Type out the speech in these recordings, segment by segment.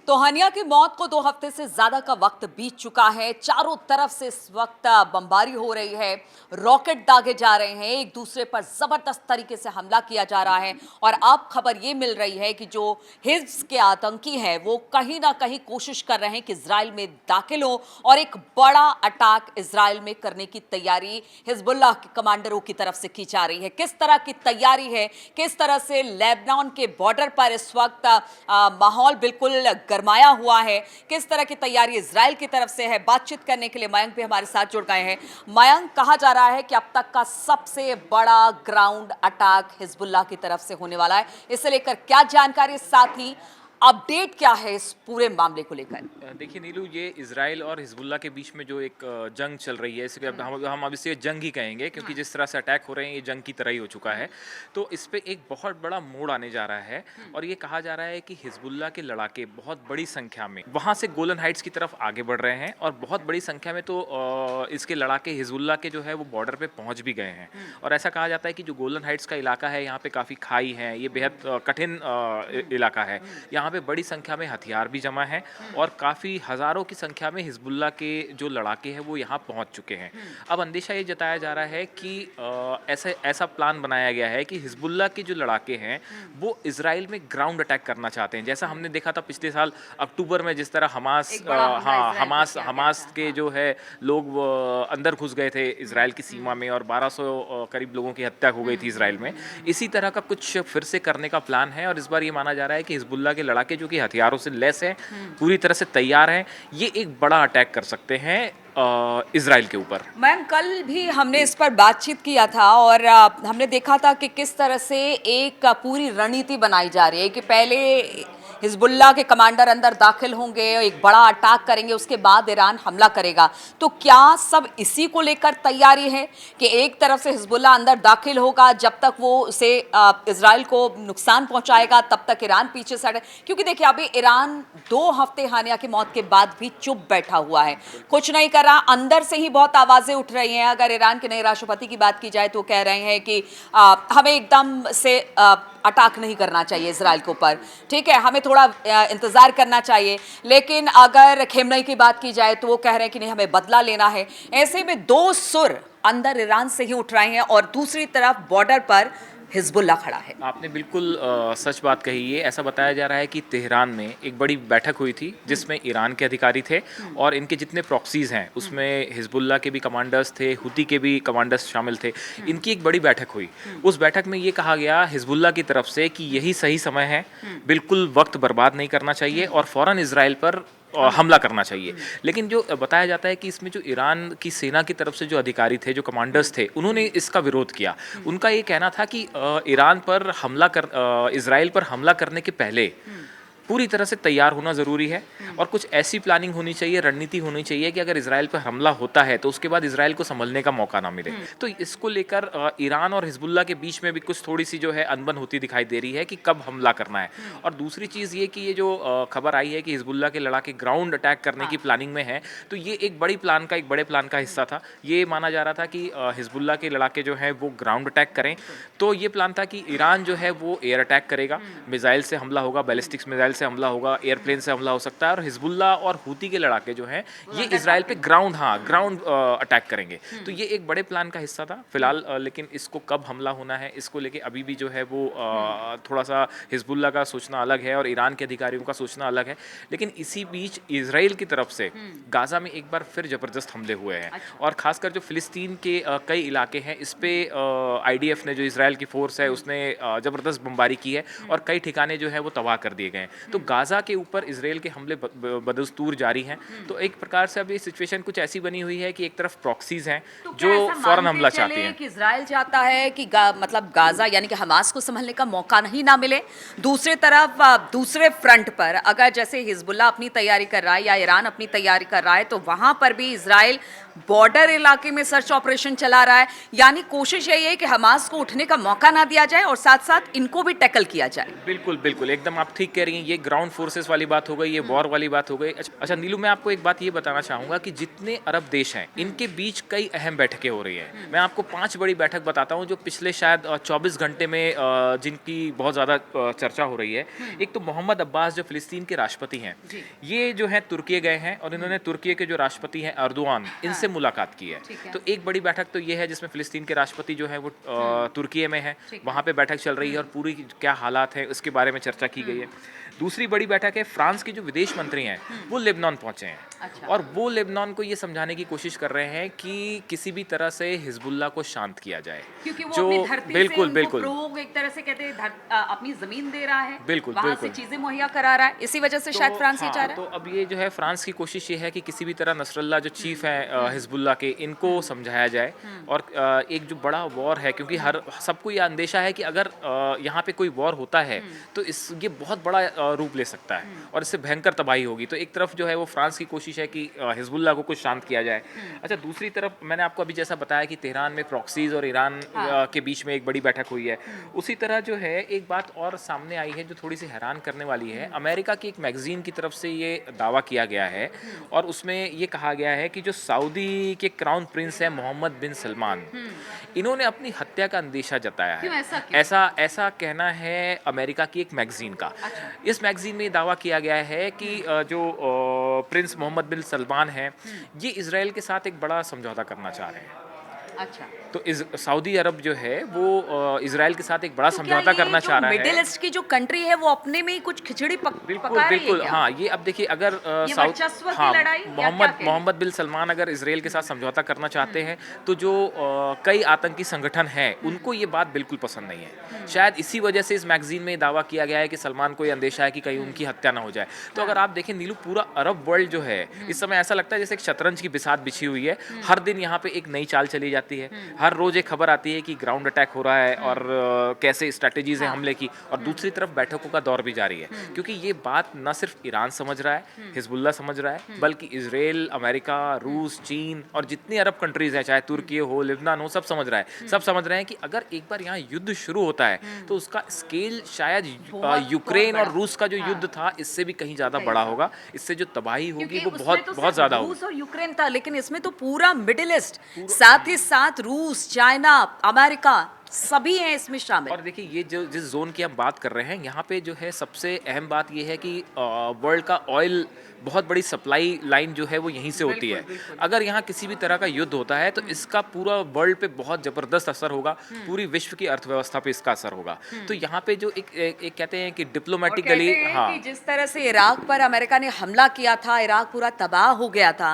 तो हानिया की मौत को 2 हफ्ते से ज्यादा का वक्त बीत चुका है। चारों तरफ से इस वक्त बमबारी हो रही है, रॉकेट दागे जा रहे हैं, एक दूसरे पर जबरदस्त तरीके से हमला किया जा रहा है। और अब खबर ये मिल रही है कि जो हिज्ब के आतंकी हैं वो कहीं ना कहीं कोशिश कर रहे हैं कि इजराइल में दाखिल हो और एक बड़ा अटैक इजराइल में करने की तैयारी हिजबुल्लाह के कमांडरों की तरफ से की जा रही है। किस तरह की तैयारी है, किस तरह से लेबनान के बॉर्डर पर इस वक्त माहौल बिल्कुल गरमाया हुआ है, किस तरह की तैयारी इजराइल की तरफ से है, बातचीत करने के लिए मयंक भी हमारे साथ जुड़ गए हैं। मयंक, कहा जा रहा है कि अब तक का सबसे बड़ा ग्राउंड अटैक हिजबुल्लाह की तरफ से होने वाला है, इसे लेकर क्या जानकारी, साथ ही अपडेट क्या है इस पूरे मामले को लेकर? देखिए नीलू, ये इजराइल और हिजबुल्लाह के बीच में जो एक जंग चल रही है, इसे हम अब इसे जंग ही कहेंगे, क्योंकि जिस तरह से अटैक हो रहे हैं ये जंग की तरह ही हो चुका है। तो इस पे एक बहुत बड़ा मोड़ आने जा रहा है और ये कहा जा रहा है कि हिजबुल्लाह के लड़ाके बहुत बड़ी संख्या में वहाँ से गोलन हाइट्स की तरफ आगे बढ़ रहे हैं और बहुत बड़ी संख्या में तो इसके लड़ाके हिजबुल्लाह के जो है वो बॉर्डर पे पहुँच भी गए हैं। और ऐसा कहा जाता है कि जो गोलन हाइट्स का इलाका है, यहाँ पे काफ़ी खाई है, ये बेहद कठिन इलाका है, यहाँ पे बड़ी संख्या में हथियार भी जमा है और काफ़ी हज़ारों की संख्या में हिजबुल्लाह के जो लड़ाके हैं वो यहाँ पहुँच चुके हैं। अब अंदेशा ये जताया जा रहा है कि ऐसा प्लान बनाया गया है कि हिजबुल्लाह के जो लड़ाके हैं वो इजराइल में ग्राउंड अटैक करना चाहते हैं। जैसा हमने देखा था पिछले साल अक्टूबर में, जिस तरह हमास के जो है लोग अंदर घुस गए थे इजराइल की सीमा में और 1200 करीब लोगों की हत्या हो गई थी इजराइल में। इसी तरह का कुछ फिर से करने का प्लान है और इस बार ये माना जा रहा है कि हिजबुल्लाह के लड़ाके जो कि हथियारों से लैस हैं, पूरी तरह से तैयार हैं, ये एक बड़ा अटैक कर सकते हैं इजराइल के ऊपर। मैम, कल भी हमने इस पर बातचीत किया था और हमने देखा था कि किस तरह से एक पूरी रणनीति बनाई जा रही है कि पहले हिजबुल्लाह के कमांडर अंदर दाखिल होंगे, एक बड़ा अटैक करेंगे, उसके बाद ईरान हमला करेगा। तो क्या सब इसी को लेकर तैयारी है कि एक तरफ से हिजबुल्लाह अंदर दाखिल होगा, जब तक वो उसे इजराइल को नुकसान पहुंचाएगा तब तक ईरान पीछे से हटे? क्योंकि देखिए अभी ईरान 2 हफ्ते हानिया की मौत के बाद भी चुप बैठा हुआ है, कुछ नहीं कर रहा। अंदर से ही बहुत आवाजें उठ रही हैं। अगर ईरान के नए राष्ट्रपति की बात की जाए तो कह रहे हैं कि हमें एकदम से अटैक नहीं करना चाहिए इजराइल के ऊपर, ठीक है, हमें थोड़ा इंतजार करना चाहिए। लेकिन अगर खेमनई की बात की जाए तो वो कह रहे हैं कि नहीं, हमें बदला लेना है। ऐसे में 2 सुर अंदर ईरान से ही उठ रहे हैं और दूसरी तरफ बॉर्डर पर हिजबुल्लाह खड़ा है। आपने बिल्कुल सच बात कही है। ऐसा बताया जा रहा है कि तेहरान में एक बड़ी बैठक हुई थी जिसमें ईरान के अधिकारी थे और इनके जितने प्रॉक्सीज हैं उसमें हिजबुल्लाह के भी कमांडर्स थे, हुती के भी कमांडर्स शामिल थे। इनकी एक बड़ी बैठक हुई। उस बैठक में ये कहा गया हिजबुल्लाह की तरफ से कि यही सही समय है, बिल्कुल वक्त बर्बाद नहीं करना चाहिए और फ़ौरन इजराइल पर हमला करना चाहिए। लेकिन जो बताया जाता है कि इसमें जो ईरान की सेना की तरफ से जो अधिकारी थे, जो कमांडर्स थे, उन्होंने इसका विरोध किया। उनका ये कहना था कि ईरान पर इजराइल पर हमला करने के पहले पूरी तरह से तैयार होना ज़रूरी है और कुछ ऐसी प्लानिंग होनी चाहिए, रणनीति होनी चाहिए कि अगर इजराइल पर हमला होता है तो उसके बाद इजराइल को संभलने का मौका ना मिले। तो इसको लेकर ईरान और हिजबुल्लाह के बीच में भी कुछ थोड़ी सी जो है अनबन होती दिखाई दे रही है कि कब हमला करना है। और दूसरी चीज़ ये कि ये जो खबर आई है कि हिजबुल्लाह के लड़ाके ग्राउंड अटैक करने की प्लानिंग में है, तो ये एक बड़े प्लान का हिस्सा था। ये माना जा रहा था कि हिजबुल्लाह के लड़ाके जो हैं वो ग्राउंड अटैक करें। तो ये प्लान था कि ईरान जो है वो एयर अटैक करेगा, मिसाइल से हमला होगा, बैलिस्टिक्स मिसाइल से हमला होगा, एयरप्लेन से हमला हो सकता है और हिजबुल्लाह और हुती के लड़ाके जो हैं ये इजराइल पे ग्राउंड अटैक करेंगे। तो ये एक बड़े प्लान का हिस्सा था फिलहाल। लेकिन इसको कब हमला होना है, इसको लेके अभी भी जो है वो थोड़ा सा हिजबुल्लाह का सोचना अलग है और ईरान के अधिकारियों का सोचना अलग है। लेकिन इसी बीच इजराइल की तरफ से गाजा में एक बार फिर जबरदस्त हमले हुए हैं और खासकर जो फिलिस्तीन के कई इलाके हैं इस पे IDF ने, जो इजराइल की फोर्स है, उसने जबरदस्त बमबारी की है और कई ठिकाने जो है वो तबाह कर दिए गए हैं। तो गाजा के ऊपर इजराइल के हमले बदस्तूर जारी हैं। तो एक प्रकार से अभी सिचुएशन कुछ ऐसी बनी हुई है कि एक तरफ प्रॉक्सीज हैं जो फौरन हमला चाहती हैं। कि इजराइल चाहता है कि मतलब गाजा यानी कि हमास को संभलने का मौका नहीं ना मिले। दूसरी तरफ दूसरे फ्रंट पर अगर जैसे हिजबुल्लाह अपनी तैयारी कर रहा है या ईरान अपनी तैयारी कर रहा है तो वहां पर भी इजराइल बॉर्डर इलाके में सर्च ऑपरेशन चला रहा है। यानी कोशिश यही है कि हमास को उठने का मौका ना दिया जाए और साथ साथ इनको भी टैकल किया जाए। बिल्कुल बिल्कुल, एकदम आप ठीक कह रही हैं। ये ग्राउंड फोर्सेस वाली बात हो गई, ये वॉर वाली बात हो गई। अच्छा नीलू, मैं आपको एक बात ये बताना चाहूँगा कि जितने अरब देश हैं इनके बीच कई अहम बैठकें हो रही हैं। मैं आपको 5 बड़ी बैठक बताता हूँ जो पिछले शायद 24 घंटे में जिनकी बहुत ज़्यादा चर्चा हो रही है। एक तो मोहम्मद अब्बास जो फ़िलिस्तीन के राष्ट्रपति हैं, ये जो है तुर्की गए हैं और इन्होंने तुर्की के जो राष्ट्रपति हैं अर्दोआन, इनसे मुलाकात की है। तो एक बड़ी बैठक तो ये है जिसमें फ़िलिस्तीन के राष्ट्रपति जो है वो तुर्की में है, वहाँ पे बैठक चल रही है और पूरी क्या हालात है उसके बारे में चर्चा की गई है। दूसरी बड़ी बैठक है, फ्रांस के जो विदेश मंत्री हैं वो लेबनान पहुंचे हैं। अच्छा। और वो लेबनान को ये समझाने की कोशिश कर रहे हैं कि किसी भी तरह से हिजबुल्लाह को शांत किया जाए, क्योंकि वो जो अपनी धरती बिल्कुल से उनको बिल्कुल लोग एक तरह से कहते हैं अपनी जमीन दे रहा है, बिल्कुल वहां बिल्कुल से चीजें मुहैया करा रहा है, इसी वजह से शायद फ्रांस ये चाह रहा तो है। अब ये जो है फ्रांस की कोशिश ये है कि किसी भी तरह नसरल्ला जो चीफ है हिजबुल्लाह के, इनको समझाया जाए। और एक जो बड़ा वॉर है, क्योंकि हर सबको ये अंदेशा है कि अगर यहाँ पे कोई वॉर होता है तो ये बहुत बड़ा रूप ले सकता है और इससे भयंकर तबाही होगी। तो एक तरफ जो है वो फ्रांस की कोशिश है कि हिजबुल्लाह को कुछ शांत किया जाए। अच्छा, दूसरी तरफ मैंने आपको अभी जैसा बताया कि तेहरान में प्रॉक्सीज और ईरान के बीच में एक बड़ी बैठक हुई है, उसी तरह जो है एक बात और सामने आई है जो थोड़ी सी हैरान करने वाली है। अमेरिका की एक मैगजीन की तरफ से ये दावा किया गया है और उसमें ये कहा गया है कि जो सऊदी के क्राउन प्रिंस है मोहम्मद बिन सलमान, इन्होंने अपनी हत्या का अंदेशा जताया है। क्यों, ऐसा क्यों? ऐसा कहना है अमेरिका की एक मैगजीन का। इस मैगजीन में दावा किया गया है कि जो प्रिंस मोहम्मद बिन सलमान है, ये इजराइल के साथ एक बड़ा समझौता करना चाह रहे हैं। अच्छा, तो सऊदी अरब जो है वो इजराइल के साथ एक बड़ा तो समझौता करना चाह रहा है। मिडिल ईस्ट की जो कंट्री है वो अपने में ही कुछ खिचड़ी बिल्कुल पका रही है बिल्कुल, क्या? हाँ। ये अब देखिए, अगर ये वर्चस्व की लड़ाई या क्या कहें? मोहम्मद बिन सलमान अगर इसराइल के साथ समझौता करना चाहते हैं तो जो कई आतंकी संगठन हैं उनको ये बात बिल्कुल पसंद नहीं है। शायद इसी वजह से इस मैगजीन में दावा किया गया है कि सलमान को ये अंदेशा है कि कहीं उनकी हत्या ना हो जाए। तो अगर आप देखें नीलू, पूरा अरब वर्ल्ड जो है इस समय ऐसा लगता है जैसे एक शतरंज की बिसात बिछी हुई है। हर दिन यहाँ पे एक नई चाल चली जाती है, हर रोज एक खबर आती है कि ग्राउंड अटैक हो रहा है और कैसे स्ट्रैटेजीज है हमले की, और दूसरी तरफ बैठकों का दौर भी जारी है। क्योंकि ये बात न सिर्फ ईरान समझ रहा है, हिजबुल्लाह समझ रहा है, बल्कि इजराइल, अमेरिका, रूस, चीन और जितनी अरब कंट्रीज हैं, चाहे तुर्की हो, लेबनान हो, सब समझ रहा है। सब समझ रहे हैं कि अगर एक बार यहाँ युद्ध शुरू होता है तो उसका स्केल शायद यूक्रेन और रूस का जो युद्ध था इससे भी कहीं ज्यादा बड़ा होगा। इससे जो तबाही होगी वो बहुत बहुत ज्यादा होगी। रूस और यूक्रेन था, लेकिन इसमें तो पूरा मिडिल ईस्ट, साथ ही साथ रूस, चाइना, अमेरिका सभी हैं इसमें शामिल। और देखिए, ये जो जिस जोन की हम बात कर रहे हैं, यहाँ पे जो है सबसे अहम बात ये है कि वर्ल्ड का ऑयल बहुत बड़ी सप्लाई लाइन जो है वो यहीं से होती है। अगर यहाँ किसी भी तरह का युद्ध होता है तो इसका पूरा वर्ल्ड पे बहुत ज़बरदस्त असर होगा, पूरी विश्व की अर्थव्यवस्था पे इसका असर होगा। तो यहाँ पे जो एक कहते हैं कि डिप्लोमेटिकली, हाँ, कि जिस तरह से इराक पर अमेरिका ने हमला किया था, इराक पूरा तबाह हो गया था।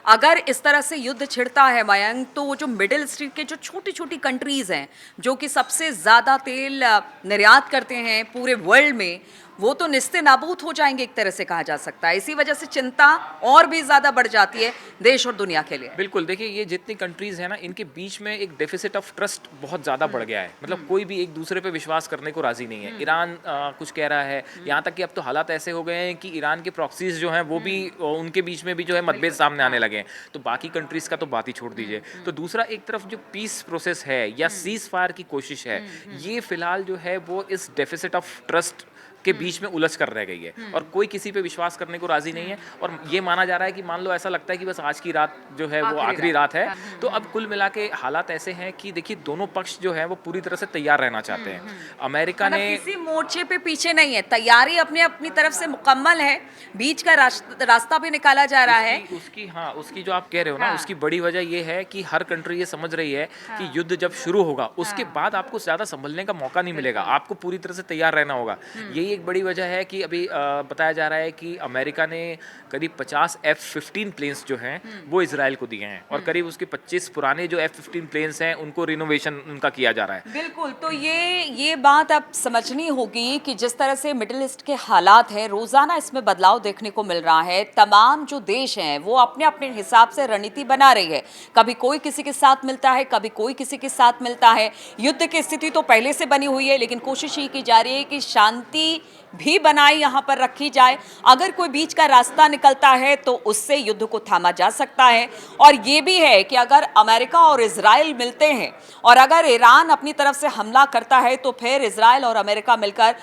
अगर इस तरह से युद्ध छिड़ता है मयंक, तो वो जो मिडिल ईस्ट के जो छोटी छोटी कंट्रीज हैं जो कि सबसे ज़्यादा तेल निर्यात करते हैं पूरे वर्ल्ड में, वो तो निस्ते नाबूद हो जाएंगे, एक तरह से कहा जा सकता है। इसी वजह से चिंता और भी ज़्यादा बढ़ जाती है देश और दुनिया के लिए। बिल्कुल। देखिए, ये जितनी कंट्रीज हैं ना, इनके बीच में एक डेफिसिट ऑफ ट्रस्ट बहुत ज़्यादा बढ़ गया है। मतलब कोई भी एक दूसरे पे विश्वास करने को राजी नहीं है। ईरान कुछ कह रहा है, यहाँ तक कि अब तो हालात ऐसे हो गए हैं कि ईरान के प्रॉक्सीज जो हैं वो भी उनके बीच में भी जो है मतभेद सामने आने लगे हैं। तो बाकी कंट्रीज का तो बात ही छोड़ दीजिए। तो दूसरा, एक तरफ जो पीस प्रोसेस है या सीज फायर की कोशिश है, ये फिलहाल जो है वो इस डेफिसिट ऑफ ट्रस्ट के बीच में उलझ कर रह गई है और कोई किसी पे विश्वास करने को राजी नहीं है। और ये माना जा रहा है कि मान लो ऐसा लगता है कि बस आज की रात जो है वो आखिरी रात है। तो अब कुल मिला के हालात ऐसे हैं कि देखिए, दोनों पक्ष जो है वो पूरी तरह से तैयार रहना चाहते हैं। अमेरिका ने किसी मोर्चे पे पीछे नहीं है, तैयारी अपनी अपनी तरफ से मुकम्मल है, बीच का रास्ता भी निकाला जा रहा है। उसकी जो आप कह रहे हो ना, उसकी बड़ी वजह ये है कि हर कंट्री ये समझ रही है कि युद्ध जब शुरू होगा उसके बाद आपको ज्यादा संभलने का मौका नहीं मिलेगा, आपको पूरी तरह से तैयार रहना होगा। यही एक बड़ी वजह है कि अभी बताया जा रहा है कि अमेरिका ने करीब 50 F-15 प्लेन्स जो हैं वो इजराइल को दिए हैं और करीब उसके 25 पुराने जो F-15 प्लेन्स हैं उनको रिनोवेशन उनका किया जा रहा है। बिल्कुल। तो ये बात अब समझनी होगी कि जिस तरह से मिडिल ईस्ट के हालात हैं, रोजाना इसमें बदलाव देखने को मिल रहा है। तमाम जो देश हैं वो अपने अपने हिसाब से रणनीति बना रही है। कभी कोई किसी के साथ मिलता है, कभी कोई किसी के साथ मिलता है। युद्ध की स्थिति तो पहले से बनी हुई है, लेकिन कोशिश ये की जा रही है कि शांति भी बनाई यहाँ पर रखी जाए। अगर कोई बीच का रास्ता निकलता है तो उससे युद्ध को थामा जा सकता है। और ये भी है कि अगर अमेरिका और इजराइल मिलते हैं और अगर ईरान अपनी तरफ से हमला करता है तो फिर इजराइल और अमेरिका मिलकर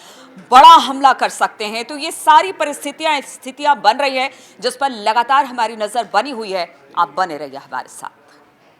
बड़ा हमला कर सकते हैं। तो ये सारी स्थितियां बन रही है जिस पर लगातार हमारी नजर बनी हुई है। आप बने रहिए हमारे साथ।